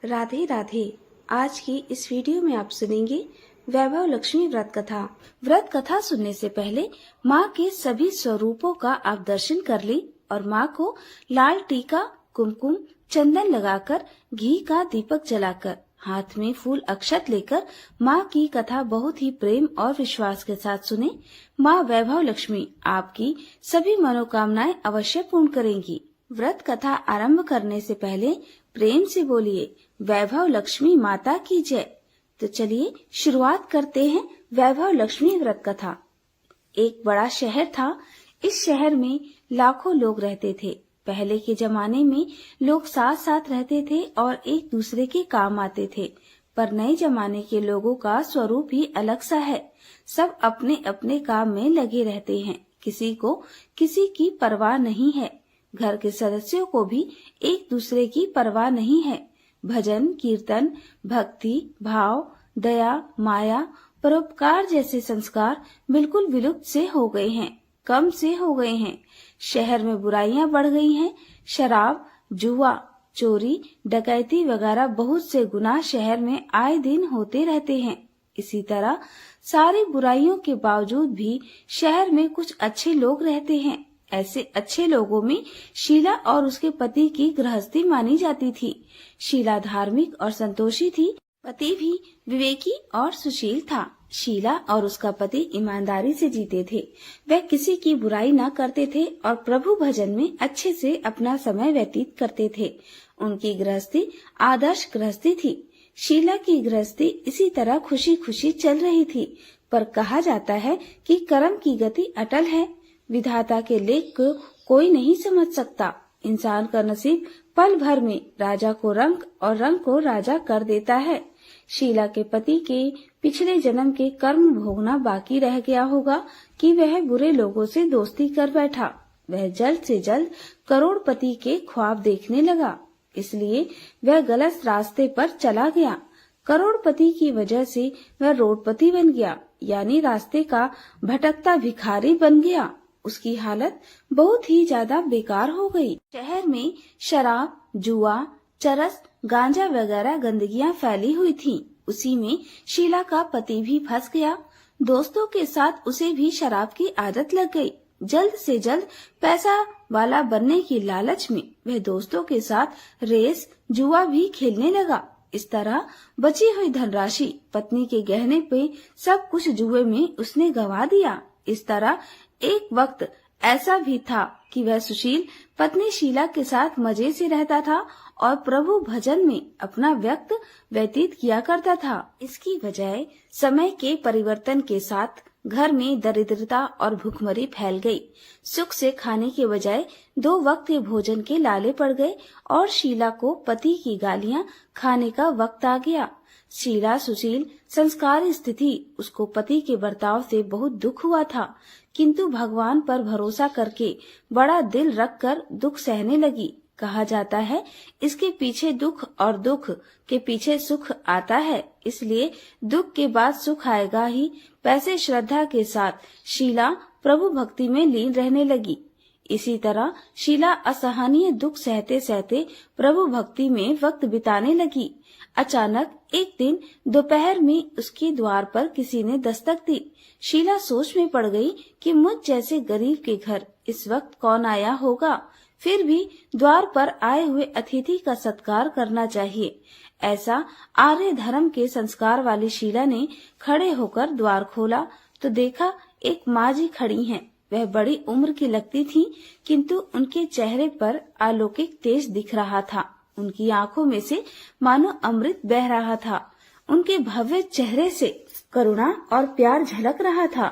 राधे राधे। आज की इस वीडियो में आप सुनेंगे वैभव लक्ष्मी व्रत कथा। व्रत कथा सुनने से पहले माँ के सभी स्वरूपों का आप दर्शन कर लें और माँ को लाल टीका, कुमकुम, चंदन लगाकर, घी का दीपक जलाकर, हाथ में फूल अक्षत लेकर माँ की कथा बहुत ही प्रेम और विश्वास के साथ सुने। माँ वैभव लक्ष्मी आपकी सभी मनोकामनाएं अवश्य पूर्ण करेंगी। व्रत कथा आरंभ करने से पहले प्रेम से बोलिए वैभव लक्ष्मी माता की जय। तो चलिए शुरुआत करते हैं वैभव लक्ष्मी व्रत कथा। एक बड़ा शहर था। इस शहर में लाखों लोग रहते थे। पहले के जमाने में लोग साथ साथ रहते थे और एक दूसरे के काम आते थे, पर नए जमाने के लोगों का स्वरूप ही अलग सा है। सब अपने अपने काम में लगे रहते हैं। किसी को किसी की परवाह नहीं है। घर के सदस्यों को भी एक दूसरे की परवाह नहीं है। भजन, कीर्तन, भक्ति, भाव, दया, माया, परोपकार जैसे संस्कार बिल्कुल विलुप्त से हो गए हैं, कम से हो गए हैं। शहर में बुराइयां बढ़ गई हैं। शराब, जुआ, चोरी, डकैती वगैरह बहुत से गुनाह शहर में आए दिन होते रहते हैं। इसी तरह सारी बुराइयों के बावजूद भी शहर में कुछ अच्छे लोग रहते हैं। ऐसे अच्छे लोगों में शीला और उसके पति की गृहस्थी मानी जाती थी। शीला धार्मिक और संतोषी थी। पति भी विवेकी और सुशील था। शीला और उसका पति ईमानदारी से जीते थे। वह किसी की बुराई न करते थे और प्रभु भजन में अच्छे से अपना समय व्यतीत करते थे। उनकी गृहस्थी आदर्श गृहस्थी थी। शीला की गृहस्थी इसी तरह खुशी खुशी चल रही थी। पर कहा जाता है कि कर्म की गति अटल है। विधाता के लेख को कोई नहीं समझ सकता। इंसान का नसीब पल भर में राजा को रंक और रंक को राजा कर देता है। शीला के पति के पिछले जन्म के कर्म भोगना बाकी रह गया होगा कि वह बुरे लोगों से दोस्ती कर बैठा। वह जल्द से जल्द करोड़पति के ख्वाब देखने लगा, इसलिए वह गलत रास्ते पर चला गया। करोड़पति की वजह से वह रोडपति बन गया, यानी रास्ते का भटकता भिखारी बन गया। उसकी हालत बहुत ही ज्यादा बेकार हो गई। शहर में शराब, जुआ, चरस, गांजा वगैरह गंदगियां फैली हुई थीं। उसी में शीला का पति भी फंस गया। दोस्तों के साथ उसे भी शराब की आदत लग गई। जल्द से जल्द पैसा वाला बनने की लालच में वह दोस्तों के साथ रेस, जुआ भी खेलने लगा। इस तरह बची हुई धनराशि, पत्नी के गहने पे सब कुछ जुए में उसने गंवा दिया। इस तरह एक वक्त ऐसा भी था कि वह सुशील पत्नी शीला के साथ मजे से रहता था और प्रभु भजन में अपना वक्त व्यतीत किया करता था। इसकी वजह समय के परिवर्तन के साथ घर में दरिद्रता और भूखमरी फैल गई। सुख से खाने के बजाय 2 वक्त के भोजन के लाले पड़ गए और शीला को पति की गालियां खाने का वक्त आ गया। शीला सुशील संस्कारी स्थिति, उसको पति के बर्ताव से बहुत दुख हुआ था, किंतु भगवान पर भरोसा करके बड़ा दिल रखकर दुख सहने लगी। कहा जाता है इसके पीछे दुख और दुख के पीछे सुख आता है, इसलिए दुख के बाद सुख आएगा ही। वैसे श्रद्धा के साथ शीला प्रभु भक्ति में लीन रहने लगी। इसी तरह शीला असहनीय दुख सहते सहते प्रभु भक्ति में वक्त बिताने लगी। अचानक एक दिन दोपहर में उसके द्वार पर किसी ने दस्तक दी। शीला सोच में पड़ गई कि मुझ जैसे गरीब के घर इस वक्त कौन आया होगा। फिर भी द्वार पर आए हुए अतिथि का सत्कार करना चाहिए, ऐसा आर्य धर्म के संस्कार वाली शीला ने खड़े होकर द्वार खोला तो देखा एक माँ जी खड़ी हैं। वह बड़ी उम्र की लगती थी, किंतु उनके चेहरे पर अलौकिक तेज दिख रहा था। उनकी आंखों में से मानो अमृत बह रहा था। उनके भव्य चेहरे से करुणा और प्यार झलक रहा था।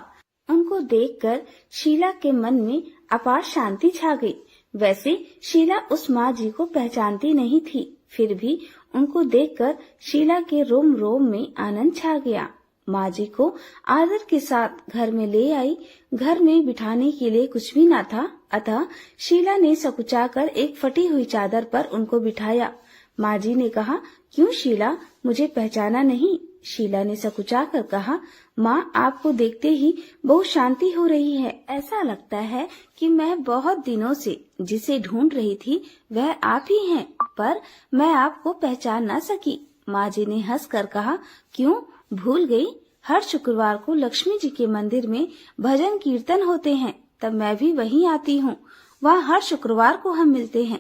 उनको देखकर शीला के मन में अपार शांति छा गई। वैसे शीला उस माँ जी को पहचानती नहीं थी, फिर भी उनको देखकर शीला के रोम रोम में आनंद छा गया। माँ जी को आदर के साथ घर में ले आई। घर में बिठाने के लिए कुछ भी न था, अतः शीला ने सकुचाकर एक फटी हुई चादर पर उनको बिठाया। माँ जी ने कहा, क्यों शीला, मुझे पहचाना नहीं? शीला ने सकुचाकर कहा, माँ आपको देखते ही बहुत शांति हो रही है। ऐसा लगता है कि मैं बहुत दिनों से जिसे ढूंढ रही थी वह आप ही हैं। पर मैं आपको पहचान न सकी। माँ जी ने हंसकर कहा, क्यों भूल गई? हर शुक्रवार को लक्ष्मी जी के मंदिर में भजन कीर्तन होते हैं, तब मैं भी वहीं आती हूँ। वहाँ हर शुक्रवार को हम मिलते हैं।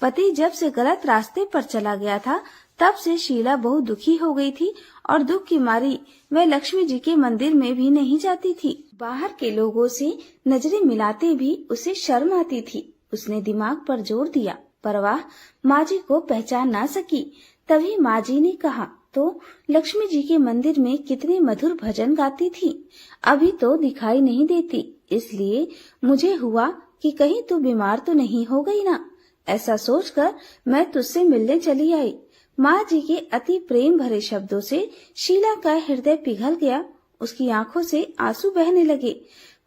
पति जब से गलत रास्ते पर चला गया था, तब से शीला बहुत दुखी हो गई थी और दुख की मारी वह लक्ष्मी जी के मंदिर में भी नहीं जाती थी। बाहर के लोगों से नजरें मिलाते भी उसे शर्म आती थी। उसने दिमाग पर जोर दिया, पर वह माँ जी को पहचान न सकी। तभी माँ जी ने कहा, तो लक्ष्मी जी के मंदिर में कितने मधुर भजन गाती थी, अभी तो दिखाई नहीं देती, इसलिए मुझे हुआ कि कहीं तू बीमार तो नहीं हो गई ना। ऐसा सोचकर मैं तुझसे मिलने चली आई। माँ जी के अति प्रेम भरे शब्दों से शीला का हृदय पिघल गया। उसकी आंखों से आंसू बहने लगे।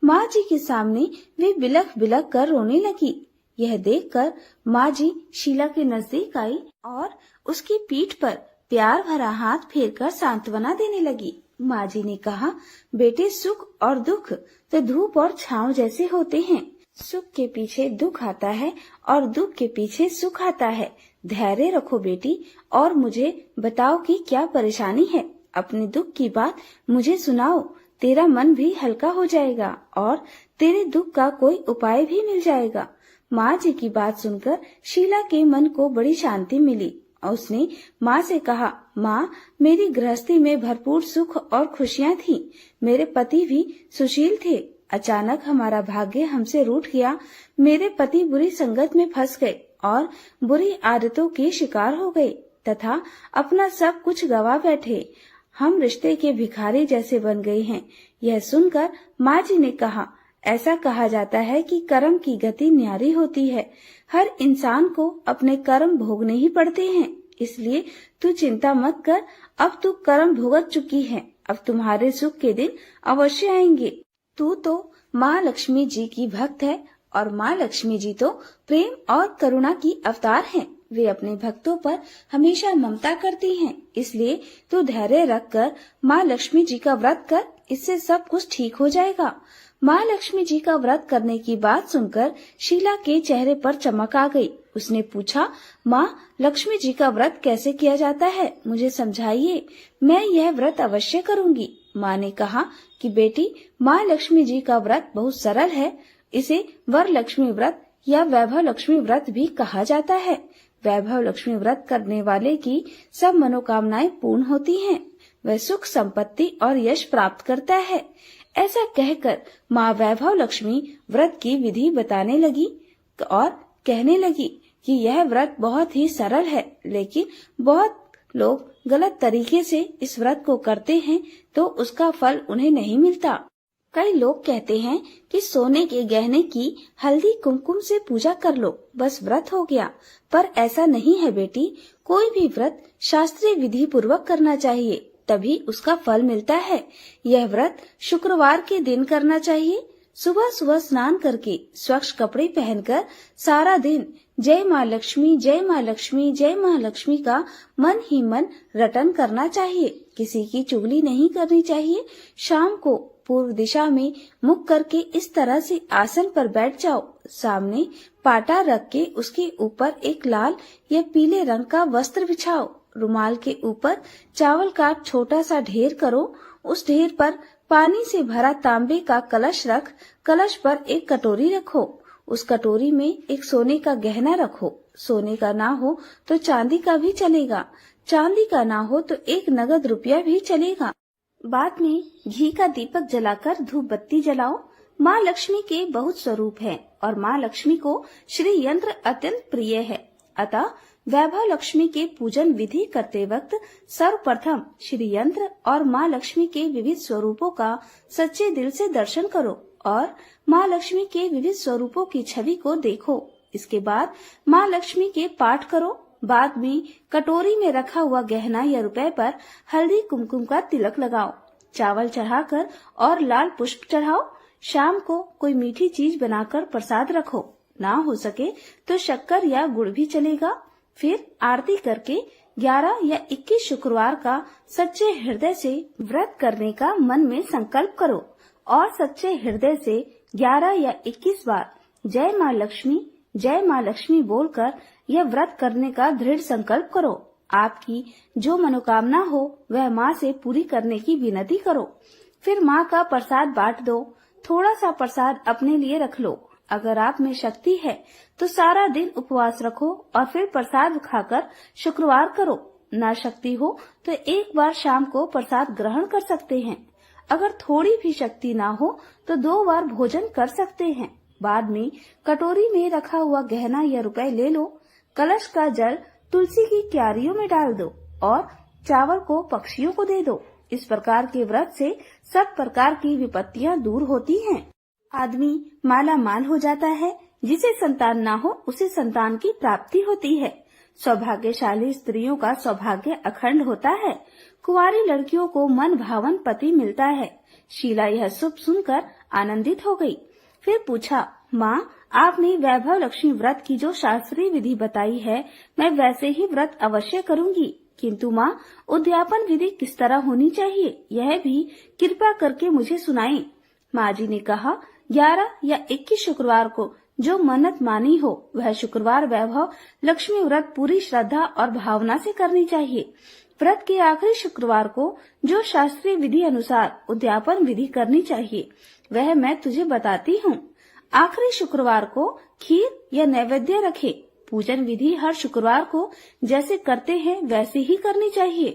माँ जी के सामने वे बिलख बिलख कर रोने लगी। यह देखकर माँ जी शीला के नजदीक आई और उसकी पीठ पर प्यार भरा हाथ फेरकर सांत्वना देने लगी। माँ जी ने कहा, बेटे, सुख और दुख तो धूप और छांव जैसे होते हैं। सुख के पीछे दुख आता है और दुख के पीछे सुख आता है। धैर्य रखो बेटी, और मुझे बताओ कि क्या परेशानी है। अपने दुख की बात मुझे सुनाओ, तेरा मन भी हल्का हो जाएगा और तेरे दुख का कोई उपाय भी मिल जाएगा। माँ जी की बात सुनकर शीला के मन को बड़ी शांति मिली और उसने माँ से कहा, माँ, मेरी गृहस्थी में भरपूर सुख और खुशियाँ थी। मेरे पति भी सुशील थे। अचानक हमारा भाग्य हमसे रूठ गया। मेरे पति बुरी संगत में फंस गए और बुरी आदतों के शिकार हो गए तथा अपना सब कुछ गवा बैठे। हम रिश्ते के भिखारी जैसे बन गए हैं। यह सुनकर माँ जी ने कहा, ऐसा कहा जाता है कि कर्म की गति न्यारी होती है। हर इंसान को अपने कर्म भोगने ही पड़ते हैं, इसलिए तू चिंता मत कर। अब तू कर्म भुगत चुकी है, अब तुम्हारे सुख के दिन अवश्य आएंगे। तू तो माँ लक्ष्मी जी की भक्त है और माँ लक्ष्मी जी तो प्रेम और करुणा की अवतार हैं। वे अपने भक्तों पर हमेशा ममता करती हैं, इसलिए तू धैर्य रखकर माँ लक्ष्मी जी का व्रत कर, इससे सब कुछ ठीक हो जाएगा। माँ लक्ष्मी जी का व्रत करने की बात सुनकर शीला के चेहरे पर चमक आ गई। उसने पूछा, माँ, लक्ष्मी जी का व्रत कैसे किया जाता है, मुझे समझाइए, मैं यह व्रत अवश्य करूँगी। माँ ने कहा कि बेटी, माँ लक्ष्मी जी का व्रत बहुत सरल है। इसे वर लक्ष्मी व्रत या वैभव लक्ष्मी व्रत भी कहा जाता है। वैभव लक्ष्मी व्रत करने वाले की सब मनोकामनाएं पूर्ण होती हैं। वह सुख, संपत्ति और यश प्राप्त करता है। ऐसा कहकर माँ वैभव लक्ष्मी व्रत की विधि बताने लगी और कहने लगी कि यह व्रत बहुत ही सरल है, लेकिन बहुत लोग गलत तरीके से इस व्रत को करते हैं तो उसका फल उन्हें नहीं मिलता। कई लोग कहते हैं कि सोने के गहने की हल्दी कुमकुम से पूजा कर लो, बस व्रत हो गया। पर ऐसा नहीं है बेटी, कोई भी व्रत शास्त्रीय विधि पूर्वक करना चाहिए, तभी उसका फल मिलता है। यह व्रत शुक्रवार के दिन करना चाहिए। सुबह सुबह स्नान करके स्वच्छ कपड़े पहनकर सारा दिन जय माँ लक्ष्मी, जय माँ लक्ष्मी, जय माँ लक्ष्मी का मन ही मन रटन करना चाहिए। किसी की चुगली नहीं करनी चाहिए। शाम को पूर्व दिशा में मुख करके इस तरह से आसन पर बैठ जाओ। सामने पाटा रख के उसके ऊपर एक लाल या पीले रंग का वस्त्र बिछाओ। रुमाल के ऊपर चावल का छोटा सा ढेर करो। उस ढेर पर पानी से भरा तांबे का कलश रख, कलश पर एक कटोरी रखो। उस कटोरी में एक सोने का गहना रखो। सोने का ना हो तो चांदी का भी चलेगा। चांदी का ना हो तो एक नगद रुपया भी चलेगा। बाद में घी का दीपक जलाकर धूप बत्ती जलाओ। माँ लक्ष्मी के बहुत स्वरूप हैं और माँ लक्ष्मी को श्री यंत्र अत्यंत प्रिय है। अतः वैभव लक्ष्मी के पूजन विधि करते वक्त सर्वप्रथम श्री यंत्र और माँ लक्ष्मी के विविध स्वरूपों का सच्चे दिल से दर्शन करो और माँ लक्ष्मी के विविध स्वरूपों की छवि को देखो। इसके बाद माँ लक्ष्मी के पाठ करो। बाद में कटोरी में रखा हुआ गहना या रुपए पर हल्दी कुमकुम का तिलक लगाओ। चावल चढ़ाकर और लाल पुष्प चढ़ाओ। शाम को कोई मीठी चीज बनाकर प्रसाद रखो। ना हो सके तो शक्कर या गुड़ भी चलेगा। फिर आरती करके 11 या 21 शुक्रवार का सच्चे हृदय से व्रत करने का मन में संकल्प करो और सच्चे हृदय से 11 या 21 बार जय माँ लक्ष्मी बोलकर यह व्रत करने का दृढ़ संकल्प करो। आपकी जो मनोकामना हो वह माँ से पूरी करने की विनती करो। फिर माँ का प्रसाद बांट दो। थोड़ा सा प्रसाद अपने लिए रख लो। अगर आप में शक्ति है तो सारा दिन उपवास रखो और फिर प्रसाद खाकर शुक्रवार करो। ना शक्ति हो तो एक बार शाम को प्रसाद ग्रहण कर सकते हैं। अगर थोड़ी भी शक्ति ना हो तो 2 बार भोजन कर सकते हैं। बाद में कटोरी में रखा हुआ गहना या रुपए ले लो। कलश का जल तुलसी की क्यारियों में डाल दो और चावल को पक्षियों को दे दो। इस प्रकार के व्रत से सब प्रकार की विपत्तियां दूर होती हैं। आदमी माला माल हो जाता है। जिसे संतान ना हो उसे संतान की प्राप्ति होती है। सौभाग्यशाली स्त्रियों का सौभाग्य अखंड होता है। कुंवारी लड़कियों को मन भावन पति मिलता है। शीला यह सब सुनकर आनंदित हो गई। फिर पूछा, माँ, आपने वैभव लक्ष्मी व्रत की जो शास्त्रीय विधि बताई है मैं वैसे ही व्रत अवश्य करूंगी, किंतु माँ, उद्यापन विधि किस तरह होनी चाहिए यह भी कृपा करके मुझे सुनाएं। माँ जी ने कहा, 11 या 21 शुक्रवार को जो मन्नत मानी हो वह शुक्रवार वैभव लक्ष्मी व्रत पूरी श्रद्धा और भावना से करनी चाहिए। व्रत के आखिरी शुक्रवार को जो शास्त्रीय विधि अनुसार उद्यापन विधि करनी चाहिए वह मैं तुझे बताती हूँ। आखिरी शुक्रवार को खीर या नैवेद्य रखे। पूजन विधि हर शुक्रवार को जैसे करते हैं वैसे ही करनी चाहिए।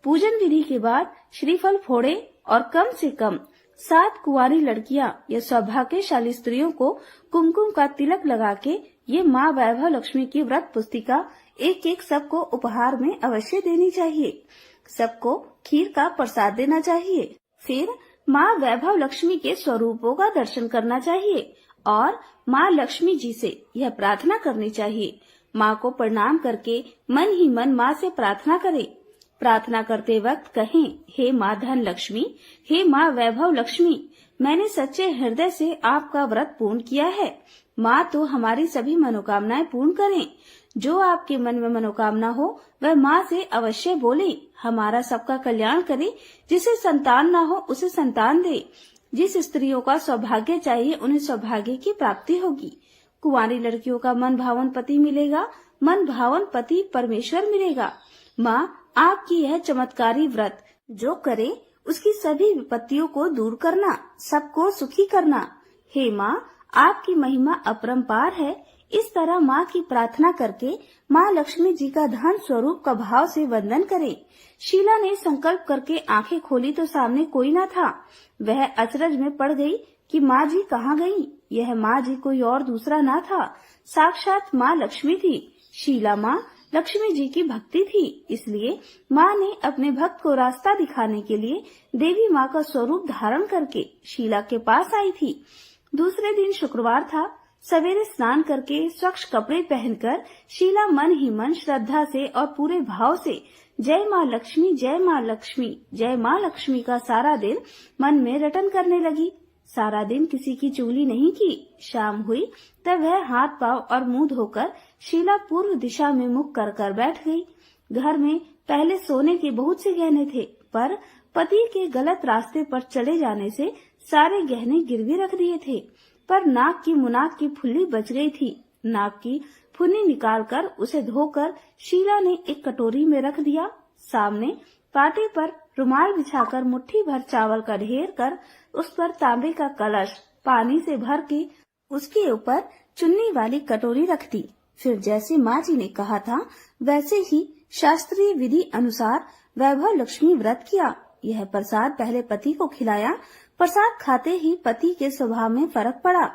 पूजन विधि के बाद श्रीफल फोड़े और कम से कम 7 कुंवारी लड़कियां या सौभाग्यशाली स्त्रियों को कुमकुम का तिलक लगा के ये माँ वैभव लक्ष्मी की व्रत पुस्तिका एक सबको उपहार में अवश्य देनी चाहिए। सबको खीर का प्रसाद देना चाहिए। फिर माँ वैभव लक्ष्मी के स्वरूपों का दर्शन करना चाहिए और माँ लक्ष्मी जी से यह प्रार्थना करनी चाहिए। माँ को प्रणाम करके मन ही मन माँ से प्रार्थना करें। प्रार्थना करते वक्त कहें, हे माँ धन लक्ष्मी, हे माँ वैभव लक्ष्मी, मैंने सच्चे हृदय से आपका व्रत पूर्ण किया है। माँ तो हमारी सभी मनोकामनाएं पूर्ण करें। जो आपके मन में मनोकामना हो वह माँ से अवश्य बोले। हमारा सबका कल्याण करे। जिसे संतान ना हो उसे संतान दे। जिस स्त्रियों का सौभाग्य चाहिए उन्हें सौभाग्य की प्राप्ति होगी। कुंवारी लड़कियों का मन भावन पति मिलेगा। मन भावन पति परमेश्वर मिलेगा। माँ, आपकी यह चमत्कारी व्रत जो करे उसकी सभी विपत्तियों को दूर करना, सबको सुखी करना। हे माँ, आपकी महिमा अपरंपार है। इस तरह माँ की प्रार्थना करके माँ लक्ष्मी जी का धन स्वरूप का भाव से वंदन करें। शीला ने संकल्प करके आंखें खोली तो सामने कोई न था। वह अचरज में पड़ गई कि माँ जी कहाँ गई। यह माँ जी कोई और दूसरा न था, साक्षात माँ लक्ष्मी थी। शीला माँ लक्ष्मी जी की भक्ति थी, इसलिए माँ ने अपने भक्त को रास्ता दिखाने के लिए देवी माँ का स्वरूप धारण करके शीला के पास आई थी। दूसरे दिन शुक्रवार था। सवेरे स्नान करके स्वच्छ कपड़े पहनकर शीला मन ही मन श्रद्धा से और पूरे भाव से जय माँ लक्ष्मी, जय माँ लक्ष्मी, जय माँ लक्ष्मी का सारा दिन मन में रटन करने लगी। सारा दिन किसी की चुगली नहीं की। शाम हुई तब वह हाथ पांव और मुंह धोकर शीला पूर्व दिशा में मुख कर बैठ गई। घर में पहले सोने के बहुत से गहने थे, पर पति के गलत रास्ते पर चले जाने से सारे गहने गिरवी रख दिए थे। पर नाक की मुनाक की फुल्ली बच गई थी। नाक की फुन्नी निकालकर उसे धोकर शीला ने एक कटोरी में रख दिया। सामने पाटे पर रुमाल बिछाकर मुट्ठी भर चावल का ढेर कर उस पर तांबे का कलश पानी से भर के उसके ऊपर चुन्नी वाली कटोरी रख दी। फिर जैसे माँ जी ने कहा था वैसे ही शास्त्रीय विधि अनुसार वैभव लक्ष्मी व्रत किया। यह प्रसाद पहले पति को खिलाया। प्रसाद खाते ही पति के स्वभाव में फर्क पड़ा।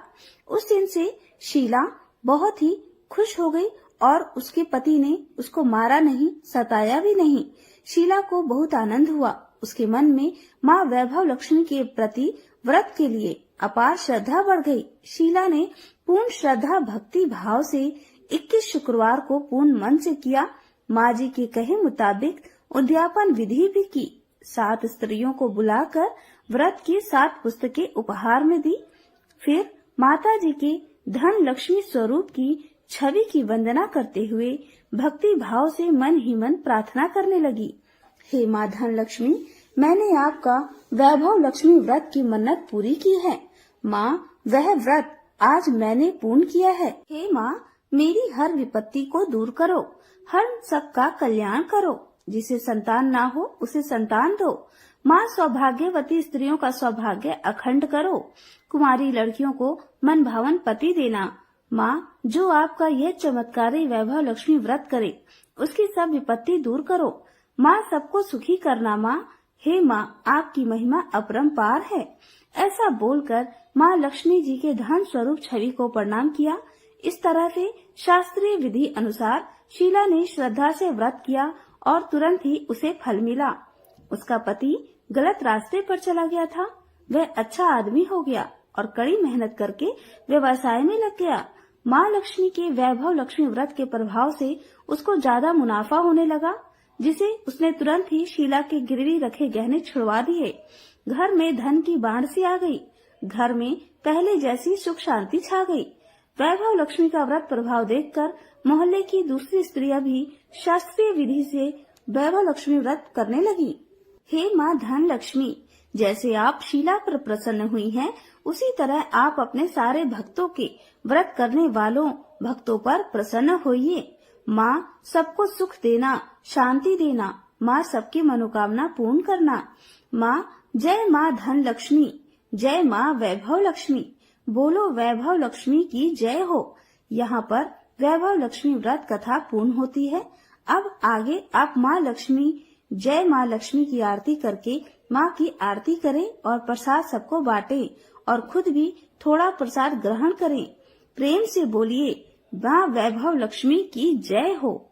उस दिन से शीला बहुत ही खुश हो गई और उसके पति ने उसको मारा नहीं, सताया भी नहीं। शीला को बहुत आनंद हुआ। उसके मन में माँ वैभव लक्ष्मी के प्रति व्रत के लिए अपार श्रद्धा बढ़ गई। शीला ने पूर्ण श्रद्धा भक्ति भाव से 21 शुक्रवार को पूर्ण मन से किया। माँ जी के कहे मुताबिक उद्यापन विधि भी की। 7 स्त्रियों को बुलाकर व्रत की 7 पुस्तकें उपहार में दी। फिर माता जी के धन लक्ष्मी स्वरूप की छवि की वंदना करते हुए भक्ति भाव से मन ही मन प्रार्थना करने लगी। हे माँ धन लक्ष्मी, मैंने आपका वैभव लक्ष्मी व्रत की मन्नत पूरी की है। माँ, वह व्रत आज मैंने पूर्ण किया है। हे माँ, मेरी हर विपत्ति को दूर करो, हर सबका कल्याण करो। जिसे संतान ना हो उसे संतान दो। माँ सौभाग्यवती स्त्रियों का सौभाग्य अखंड करो। कुमारी लड़कियों को मन भावन पति देना। माँ, जो आपका यह चमत्कारी वैभव लक्ष्मी व्रत करे उसकी सब विपत्ति दूर करो। माँ, सबको सुखी करना। माँ, हे माँ, आपकी महिमा अपरंपार है। ऐसा बोलकर माँ लक्ष्मी जी के धन स्वरूप छवि को प्रणाम किया। इस तरह से शास्त्रीय विधि अनुसार शीला ने श्रद्धा से व्रत किया और तुरंत ही उसे फल मिला। उसका पति गलत रास्ते पर चला गया था। वह अच्छा आदमी हो गया और कड़ी मेहनत करके व्यवसाय में लग गया। माँ लक्ष्मी के वैभव लक्ष्मी व्रत के प्रभाव से उसको ज्यादा मुनाफा होने लगा, जिसे उसने तुरंत ही शीला के गिरवी रखे गहने छुड़वा दिए। घर में धन की बाढ़ सी आ गई। घर में पहले जैसी सुख शांति छा गई। वैभव लक्ष्मी का व्रत प्रभाव देखकर मोहल्ले की दूसरी स्त्रियां भी शास्त्रीय विधि से वैभव लक्ष्मी व्रत करने लगी। हे माँ धन लक्ष्मी, जैसे आप शीला पर प्रसन्न हुई हैं, उसी तरह आप अपने सारे भक्तों के व्रत करने वालों भक्तों पर प्रसन्न होइए। माँ, सबको सुख देना, शांति देना। माँ, सबकी मनोकामना पूर्ण करना। माँ, जय माँ धन लक्ष्मी, जय माँ वैभव लक्ष्मी। बोलो वैभव लक्ष्मी की जय हो। यहाँ पर वैभव लक्ष्मी व्रत कथा पूर्ण होती है। अब आगे आप माँ लक्ष्मी, जय माँ लक्ष्मी की आरती करके माँ की आरती करें और प्रसाद सबको बांटें और खुद भी थोड़ा प्रसाद ग्रहण करें। प्रेम से बोलिए, माँ वैभव लक्ष्मी की जय हो।